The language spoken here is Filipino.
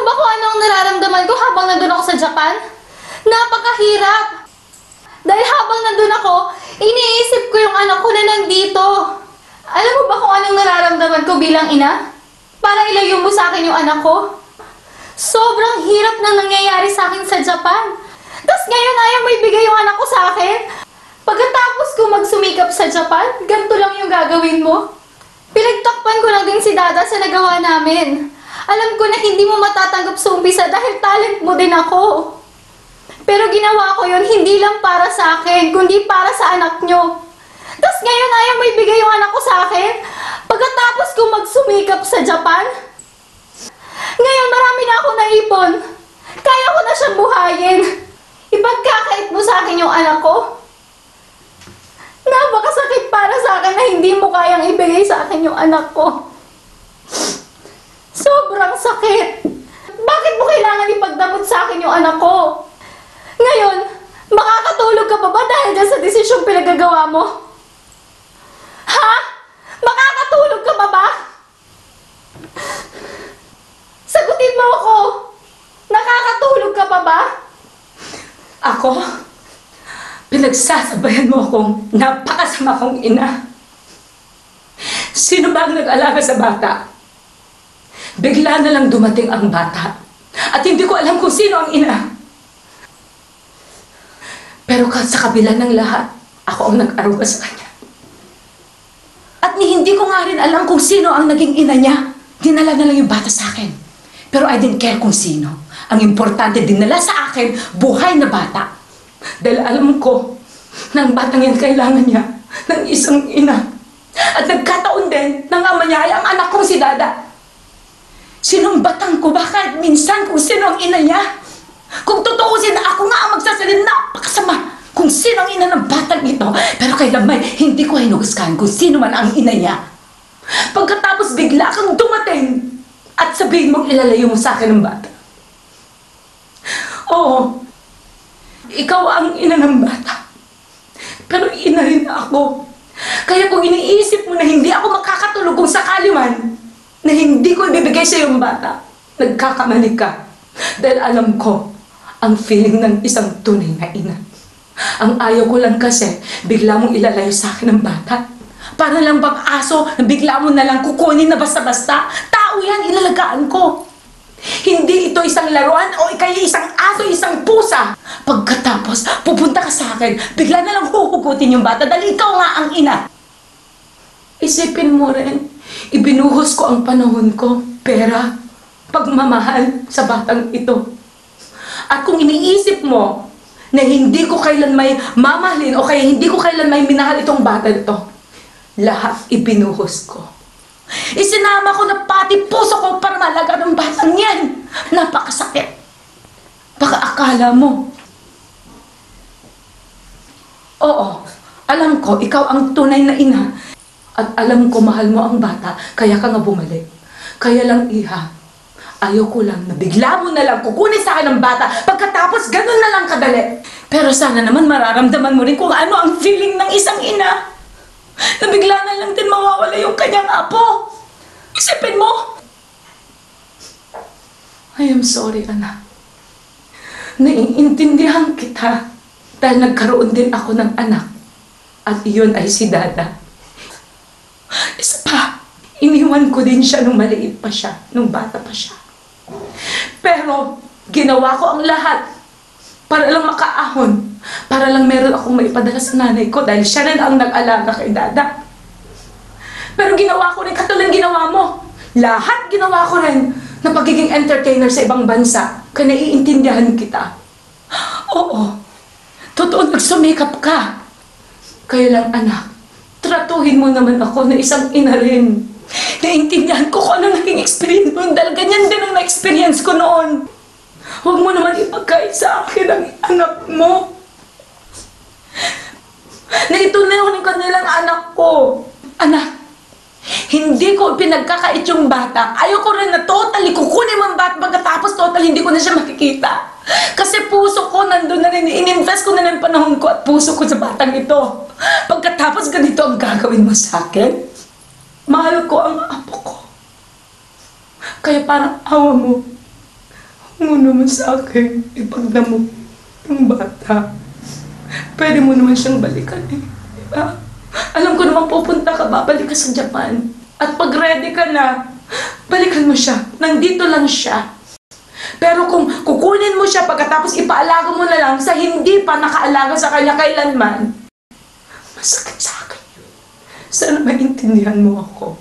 ba kung ano ang nararamdaman ko habang nandun ako sa Japan? Napakahirap! Dahil habang nandun ako, iniisip ko yung anak ko na nandito. Alam mo ba kung anong nararamdaman ko bilang ina? Para ilayo mo sa akin yung anak ko? Sobrang hirap na nangyayari sa akin sa Japan. Tapos ngayon ayaw mo ibigay yung anak ko sa akin? Pagkatapos ko magsumikap sa Japan, ganito lang yung gagawin mo? Pinagtakpan ko lang din si Dada sa nagawa namin. Alam ko na hindi mo matatanggap sa umpisa dahil talent mo din ako. Pero ginawa ko yun hindi lang para sa akin, kundi para sa anak nyo. Tapos ngayon ayaw mo ibigay yung anak ko sa akin? Pagkatapos ko magsumikap sa Japan? Ngayon marami na akong naipon. Kaya ko na siyang buhayin. Ipagkakait mo sa akin yung anak ko? Napakasakit para sa akin na hindi mo kayang ibigay sa akin yung anak ko. Sobrang sakit. Bakit mo kailangan ipagdamot sa akin yung anak ko? Ngayon, makakatulog ka pa ba dahil dyan sa desisyong pinagagawa mo? Ha? Makakatulog ka pa ba? Sagutin mo ako. Nakakatulog ka pa ba? Ako? Pinagsasabayan mo akong napakasama kong ina. Sino ba ang nag-alaga sa bata? Bigla na lang dumating ang bata. At hindi ko alam kung sino ang ina. Pero sa kabila ng lahat, ako ang nag-aruga sa kanya. At hindi ko nga rin alam kung sino ang naging ina niya. Dinala na lang yung bata sa akin. Pero I didn't care kung sino. Ang importante, dinala sa akin, buhay na bata. Dahil alam ko na ang batang yan kailangan niya ng isang ina. At nagkataon din ng ama niya ay ang anak kong si Dada. Sinong batang ko ba kahit minsan kung sino ang ina niya? Kung tutuusin na ako nga ang magsasalin, napakasama kung sino ang ina ng batang ito. Pero kay Lamay, hindi ko hinuguskahan kung sino man ang ina niya. Pagkatapos bigla kang dumating at sabihin mong ilalayo mo sa akin ng bata. Oo, ikaw ang ina ng bata. Pero ina rin ako. Kaya kung iniisip mo na hindi ako makakatulog kung sakali man, na hindi ko ibibigay sa iyong bata, nagkakamali ka. Dahil alam ko, ang feeling ng isang tunay na ina. Ang ayaw ko lang kasi, bigla mong ilalayo sa akin ng bata. Para lang bang aso na bigla mo na lang kukunin na basta-basta. Tao yan, ilalagaan ko. Hindi ito isang laruan o kaya isang aso, isang pusa. Pagkatapos, pupunta ka sa akin, bigla na lang huhugutin yung bata dahil ikaw nga ang ina. Isipin mo rin, ibinuhos ko ang panahon ko, pera, pagmamahal sa batang ito. At kung iniisip mo na hindi ko kailan may mamahalin o kaya hindi ko kailan may minahal itong bata ito, lahat ibinuhos ko. Isinama ko na pati puso ko para malaga ng batang yan. Napakasakit. Baka akala mo. Oo, alam ko, ikaw ang tunay na ina. At alam ko, mahal mo ang bata, kaya ka nga bumalik. Kaya lang, iha, ayaw ko lang na bigla mo na lang kukunin sa akin ng bata, pagkatapos ganun na lang kadali. Pero sana naman mararamdaman mo rin kung ano ang feeling ng isang ina. Na bigla na lang din mawawala yung kanyang apo. Isipin mo. I am sorry, anak. Naiintindihan kita dahil nagkaroon din ako ng anak. At iyon ay si Dada. Isa pa, iniwan ko din siya nung maliit pa siya, nung bata pa siya. Pero ginawa ko ang lahat para lang makaahon, para lang meron akong maipadala sa nanay ko dahil siya rin ang nag-alaga kay Dada. Pero ginawa ko rin katulad ginawa mo. Lahat ginawa ko rin na pagiging entertainer sa ibang bansa kaya naiintindihan kita. Oo, totoo nagsumikap ka. Kaya lang anak, tratuhin mo naman ako na isang ina rin. Naiintindihan ko kung ano naging experience mo dahil ganyan din ang na-experience ko noon. Huwag mo naman ipagkait sa akin ang anak mo. Na ito na yung kanilang anak ko. Anak, hindi ko pinagkakait yung bata. Ayoko rin na totally kukunin mo ang bata pagkatapos totally hindi ko na siya makikita. Kasi puso ko nandun na rin. In-invest ko na rin panahon ko at puso ko sa batang ito. Pagkatapos ganito ang gagawin mo sa akin, mahal ko ang apo ko. Kaya parang awa mo. mo naman sa akin, ipagdamot yung bata. Pwede mo naman siyang balikan eh. Diba? Alam ko naman pupunta ka, babalik ka sa Japan. At pag ready ka na, balikan mo siya. Nandito lang siya. Pero kung kukunin mo siya pagkatapos ipaalaga mo na lang sa hindi pa nakaalaga sa kanya kailanman, masakit sa akin yun. Sana maintindihan mo ako.